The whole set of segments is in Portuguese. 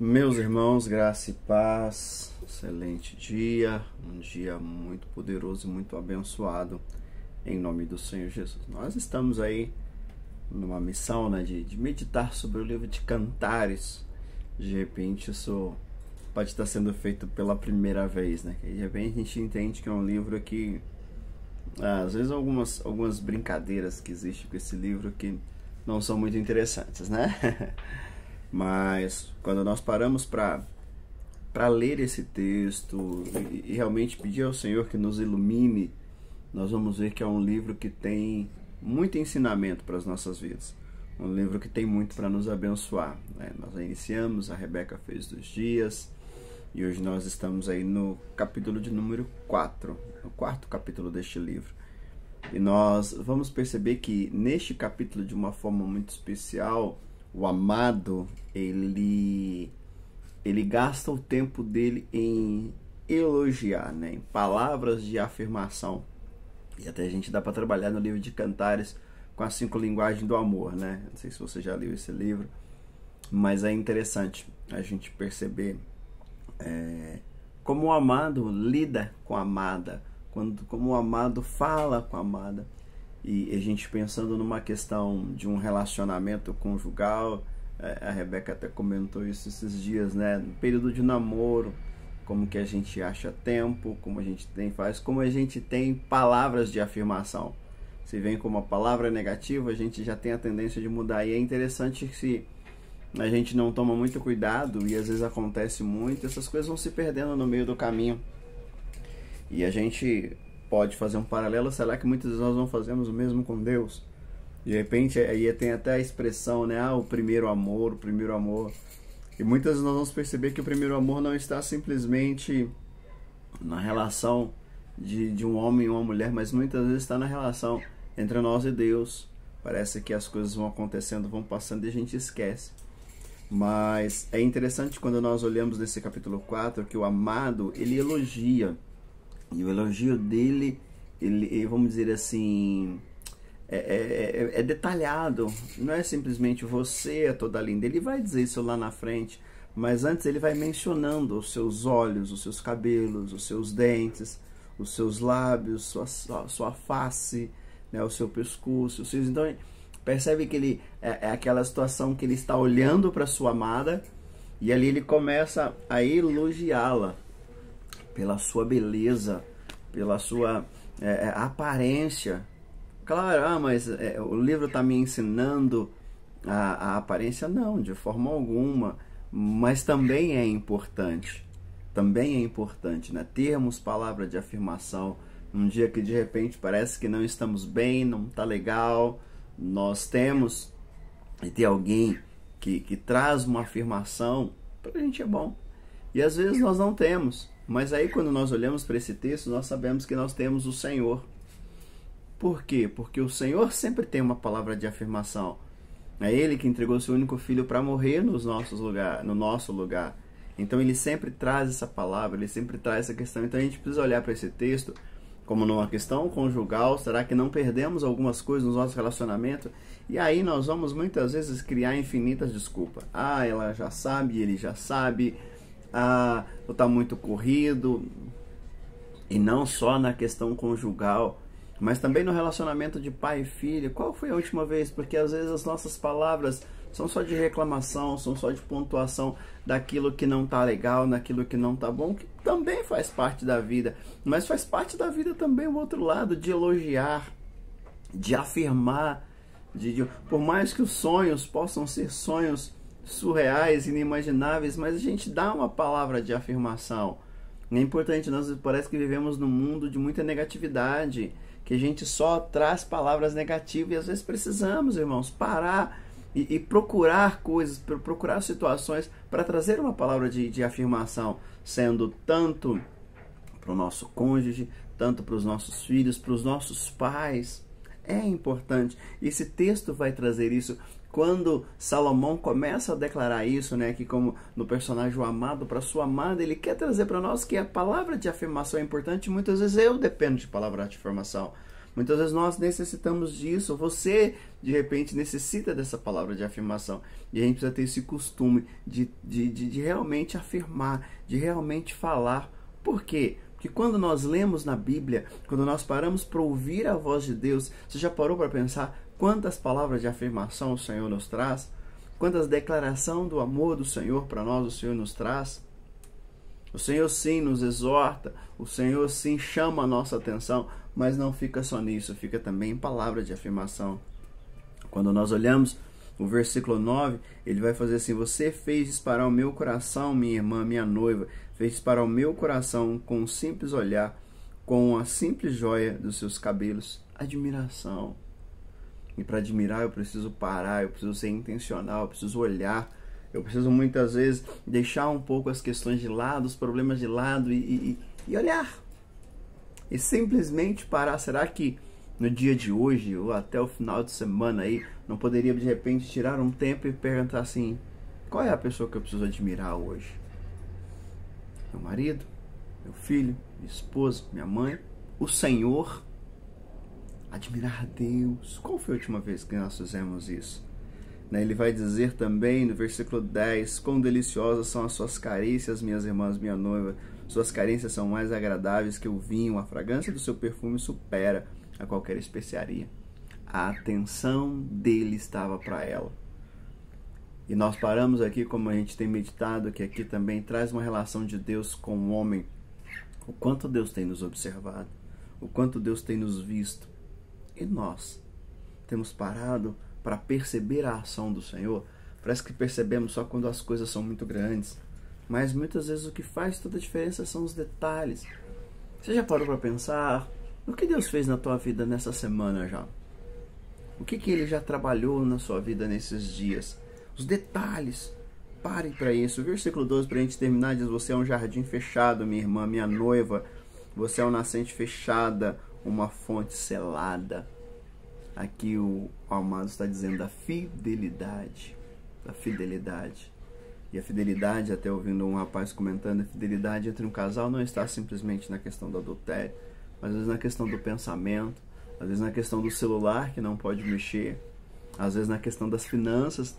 Meus irmãos, graça e paz, excelente dia, um dia muito poderoso e muito abençoado, em nome do Senhor Jesus. Nós estamos aí numa missão, de meditar sobre o livro de Cantares. De repente isso pode estar sendo feito pela primeira vez, né? De repente a gente entende que é um livro que, às vezes algumas brincadeiras que existem com esse livro que não são muito interessantes, né? Mas quando nós paramos para ler esse texto e realmente pedir ao Senhor que nos ilumine, nós vamos ver que é um livro que tem muito ensinamento para as nossas vidas. Um livro que tem muito para nos abençoar, né? Nós iniciamos, a Rebeca fez 2 dias, e hoje nós estamos aí no capítulo de número 4, no 4º capítulo deste livro. E nós vamos perceber que neste capítulo, de uma forma muito especial, o amado, ele gasta o tempo dele em elogiar, né? Em palavras de afirmação. E até a gente dá para trabalhar no livro de Cantares com as 5 linguagens do amor, né? Não sei se você já leu esse livro, mas é interessante a gente perceber como o amado lida com a amada, como o amado fala com a amada. E a gente pensando numa questão de um relacionamento conjugal, a Rebeca até comentou isso esses dias, né? No período de namoro, como que a gente acha tempo, como a gente como a gente tem palavras de afirmação. Se vem com uma palavra negativa, a gente já tem a tendência de mudar. E é interessante que se a gente não toma muito cuidado, e às vezes acontece muito, essas coisas vão se perdendo no meio do caminho. E a gente pode fazer um paralelo, será que muitas vezes nós não fazemos o mesmo com Deus? De repente, aí tem até a expressão, né? O primeiro amor, o primeiro amor. E muitas vezes nós vamos perceber que o primeiro amor não está simplesmente na relação de um homem e uma mulher, mas muitas vezes está na relação entre nós e Deus. Parece que as coisas vão acontecendo, vão passando e a gente esquece. Mas é interessante quando nós olhamos nesse capítulo 4 que o amado, ele elogia. E o elogio dele, ele, vamos dizer assim, é detalhado. Não é simplesmente você é toda linda. Ele vai dizer isso lá na frente, mas antes ele vai mencionando os seus olhos, os seus cabelos, os seus dentes, os seus lábios, sua face, né, o seu pescoço. Então percebe que ele é aquela situação que ele está olhando para sua amada e ali ele começa a elogiá-la pela sua beleza, pela sua aparência. Claro, mas o livro está me ensinando a aparência? Não, de forma alguma. Mas também é importante. Também é importante, né? Termos palavra de afirmação. Um dia que de repente parece que não estamos bem, não está legal, nós temos e ter alguém que traz uma afirmação, para a gente é bom. E às vezes nós não temos. Mas aí quando nós olhamos para esse texto, nós sabemos que nós temos o Senhor. Por quê? Porque o Senhor sempre tem uma palavra de afirmação. É Ele que entregou seu único filho para morrer no nosso lugar. Então Ele sempre traz essa palavra, Ele sempre traz essa questão. Então a gente precisa olhar para esse texto como numa questão conjugal. Será que não perdemos algumas coisas no nosso relacionamento? E aí nós vamos muitas vezes criar infinitas desculpas. Ela já sabe, ele já sabe. Está muito corrido. E não só na questão conjugal, mas também no relacionamento de pai e filho. Qual foi a última vez? Porque às vezes as nossas palavras são só de reclamação, são só de pontuação daquilo que não está legal, naquilo que não está bom, que também faz parte da vida. Mas faz parte da vida também o outro lado, de elogiar, de afirmar, por mais que os sonhos possam ser sonhos surreais, inimagináveis, mas a gente dá uma palavra de afirmação. É importante, nós parece que vivemos num mundo de muita negatividade, que a gente só traz palavras negativas, e às vezes precisamos, irmãos, parar e procurar coisas, procurar situações para trazer uma palavra de afirmação, sendo tanto para o nosso cônjuge, tanto para os nossos filhos, para os nossos pais. É importante. Esse texto vai trazer isso. Quando Salomão começa a declarar isso, né, que como no personagem o amado para sua amada, ele quer trazer para nós que a palavra de afirmação é importante. Muitas vezes eu dependo de palavra de afirmação. Muitas vezes nós necessitamos disso. Você, de repente, necessita dessa palavra de afirmação. E a gente precisa ter esse costume de realmente afirmar, de realmente falar. Por quê? Porque quando nós lemos na Bíblia, quando nós paramos para ouvir a voz de Deus, você já parou para pensar quantas palavras de afirmação o Senhor nos traz? Quantas declarações do amor do Senhor para nós o Senhor nos traz? O Senhor sim nos exorta, o Senhor sim chama a nossa atenção, mas não fica só nisso, fica também em palavra de afirmação. Quando nós olhamos o versículo 9, ele vai fazer assim: você fez disparar o meu coração, minha irmã, minha noiva, fez disparar o meu coração com um simples olhar, com a simples joia dos seus cabelos. Admiração. E para admirar eu preciso parar, eu preciso ser intencional, eu preciso olhar. Eu preciso muitas vezes deixar um pouco as questões de lado, os problemas de lado e olhar. E simplesmente parar. Será que no dia de hoje ou até o final de semana aí não poderia de repente tirar um tempo e perguntar assim: qual é a pessoa que eu preciso admirar hoje? Meu marido, meu filho, minha esposa, minha mãe, o Senhor? Admirar a Deus. Qual foi a última vez que nós fizemos isso? Ele vai dizer também no versículo 10: quão deliciosas são as suas carícias, minhas irmãs, minha noiva. Suas carícias são mais agradáveis que o vinho. A fragrância do seu perfume supera a qualquer especiaria. A atenção dele estava para ela. E nós paramos aqui, como a gente tem meditado, que aqui também traz uma relação de Deus com o homem. O quanto Deus tem nos observado, o quanto Deus tem nos visto. E nós temos parado para perceber a ação do Senhor. Parece que percebemos só quando as coisas são muito grandes, mas muitas vezes o que faz toda a diferença são os detalhes. Você já parou para pensar no que Deus fez na tua vida nessa semana já? O que Ele já trabalhou na sua vida nesses dias? Os detalhes. Parem para isso. O versículo 12, para a gente terminar, diz: você é um jardim fechado, minha irmã, minha noiva. Você é uma nascente fechada, uma fonte selada. Aqui o amado está dizendo da fidelidade. Da fidelidade. E a fidelidade, até ouvindo um rapaz comentando, a fidelidade entre um casal não está simplesmente na questão do adultério, mas às vezes na questão do pensamento, às vezes na questão do celular que não pode mexer, às vezes na questão das finanças.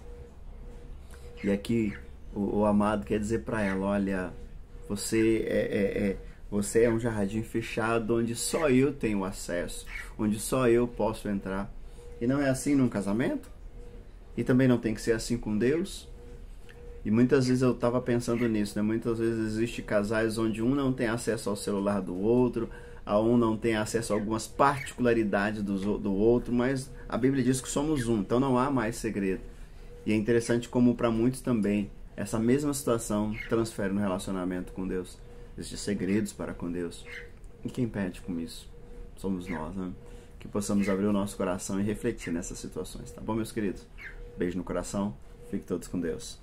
E aqui o amado quer dizer para ela: olha, você é um jardim fechado onde só eu tenho acesso, onde só eu posso entrar. E não é assim num casamento? E também não tem que ser assim com Deus? E muitas vezes eu estava pensando nisso, né? Muitas vezes existem casais onde um não tem acesso ao celular do outro, a um não tem acesso a algumas particularidades do outro, mas a Bíblia diz que somos um, então não há mais segredo. E é interessante como para muitos também essa mesma situação transfere no relacionamento com Deus. Existem segredos para com Deus. E quem perde com isso? Somos nós, né? Que possamos abrir o nosso coração e refletir nessas situações, tá bom, meus queridos? Beijo no coração, fiquem todos com Deus.